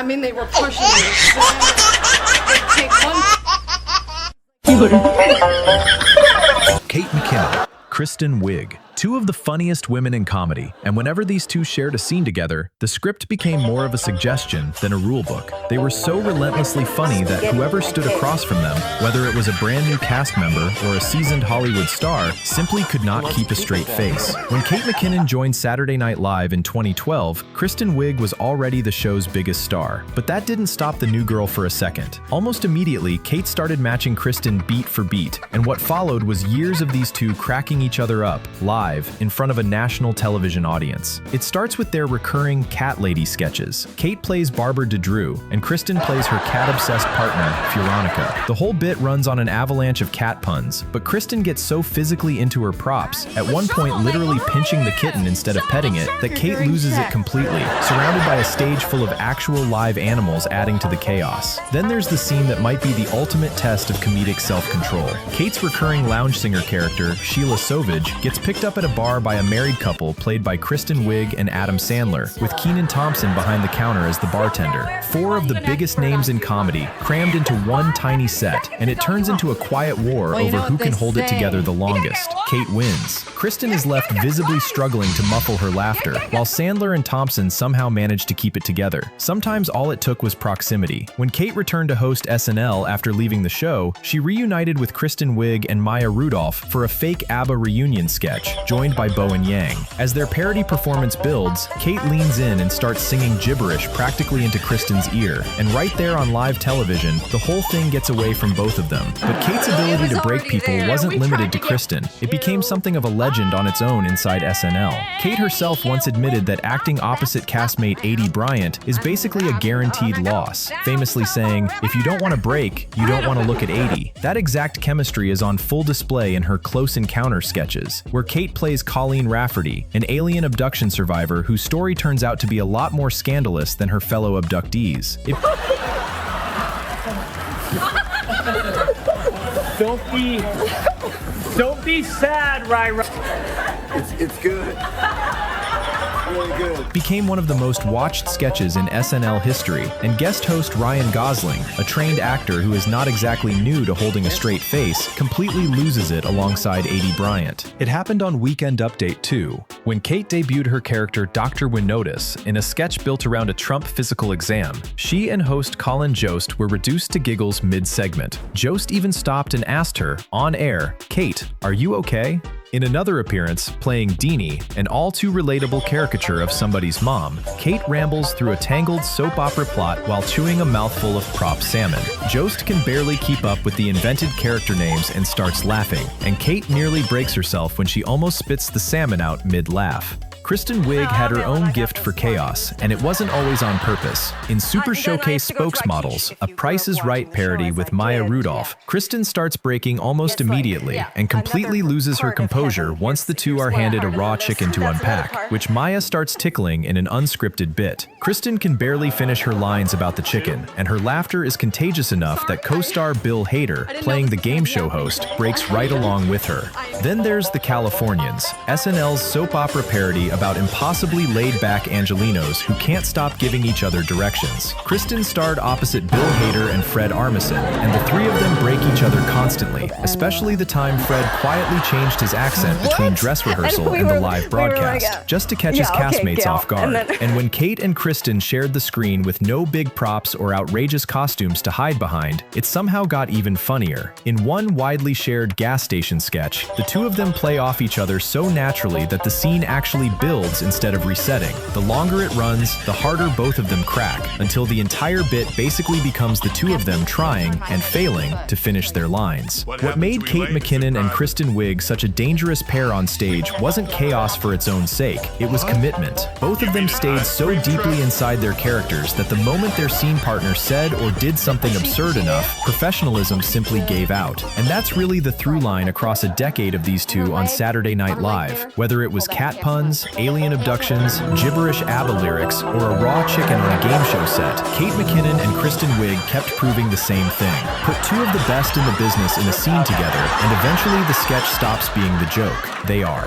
I mean, they were pushing me. So they'd take one. Kate McKinnon, Kristen Wiig, two of the funniest women in comedy, and whenever these two shared a scene together, the script became more of a suggestion than a rule book. They were so relentlessly funny that whoever stood across from them, whether it was a brand new cast member or a seasoned Hollywood star, simply could not keep a straight face. When Kate McKinnon joined Saturday Night Live in 2012, Kristen Wiig was already the show's biggest star. But that didn't stop the new girl for a second. Almost immediately, Kate started matching Kristen beat for beat, and what followed was years of these two cracking each other up, live, in front of a national television audience. It starts with their recurring cat lady sketches. Kate plays Barbara DeDrew, and Kristen plays her cat-obsessed partner, Veronica. The whole bit runs on an avalanche of cat puns, but Kristen gets so physically into her props, at one point literally pinching the kitten instead of petting it, that Kate loses it completely, surrounded by a stage full of actual live animals adding to the chaos. Then there's the scene that might be the ultimate test of comedic self-control. Kate's recurring lounge singer character, Sheila Sovage, gets picked up at a bar by a married couple played by Kristen Wiig and Adam Sandler, with Kenan Thompson behind the counter as the bartender. Four of the biggest names in comedy crammed into one tiny set, and it turns into a quiet war over who can hold it together the longest. Kate wins. Kristen is left visibly struggling to muffle her laughter, while Sandler and Thompson somehow managed to keep it together. Sometimes all it took was proximity. When Kate returned to host SNL after leaving the show, she reunited with Kristen Wiig and Maya Rudolph for a fake ABBA reunion sketch, joined by Bo and Yang. As their parody performance builds, Kate leans in and starts singing gibberish practically into Kristen's ear, and right there on live television, the whole thing gets away from both of them. But Kate's ability to break people wasn't limited to Kristen. It became something of a legend on its own inside SNL. Kate herself once admitted that acting opposite castmate Aidy Bryant is basically a guaranteed loss, famously saying, "If you don't want to break, you don't want to look at Aidy." That exact chemistry is on full display in her Close Encounter sketches, where Kate plays Colleen Rafferty, an alien abduction survivor whose story turns out to be a lot more scandalous than her fellow abductees. Don't be sad, Ryan. It's good. Really good. Became one of the most watched sketches in SNL history, and guest host Ryan Gosling, a trained actor who is not exactly new to holding a straight face, completely loses it alongside Aidy Bryant. It happened on Weekend Update too, when Kate debuted her character Dr. Winotis in a sketch built around a Trump physical exam. She and host Colin Jost were reduced to giggles mid-segment. Jost even stopped and asked her, on air, "Kate, are you okay?" In another appearance, playing Deanie, an all-too-relatable caricature of somebody's mom, Kate rambles through a tangled soap opera plot while chewing a mouthful of prop salmon. Jost can barely keep up with the invented character names and starts laughing, and Kate nearly breaks herself when she almost spits the salmon out mid-laugh. Kristen Wiig had her own gift for chaos, and it wasn't always on purpose. In Super Showcase Spokesmodels, a Price is Right parody with Maya Rudolph, Kristen starts breaking almost immediately and completely loses her composure once the two are handed a raw chicken to unpack, which Maya starts tickling in an unscripted bit. Kristen can barely finish her lines about the chicken, and her laughter is contagious enough that co-star Bill Hader, playing the game show host, breaks right along with her. Then there's The Californians, SNL's soap opera parody about impossibly laid-back Angelinos who can't stop giving each other directions. Kristen starred opposite Bill Hader and Fred Armisen, and the three of them break each other constantly, especially the time Fred quietly changed his accent between dress rehearsal and the live broadcast, just to catch his castmates off guard. And when Kate and Kristen shared the screen with no big props or outrageous costumes to hide behind, it somehow got even funnier. In one widely shared gas station sketch, the two of them play off each other so naturally that the scene actually builds instead of resetting. The longer it runs, the harder both of them crack, until the entire bit basically becomes the two of them trying and failing to finish their lines. What made Kate McKinnon and Kristen Wiig such a dangerous pair on stage wasn't chaos for its own sake, it was commitment. Both of them stayed so deeply inside their characters that the moment their scene partner said or did something absurd enough, professionalism simply gave out. And that's really the through line across a decade of these two on Saturday Night Live. Whether it was cat puns, alien abductions, gibberish ABBA lyrics, or a raw chicken on a game show set, Kate McKinnon and Kristen Wiig kept proving the same thing. Put two of the best in the business in a scene together, and eventually the sketch stops being the joke. They are.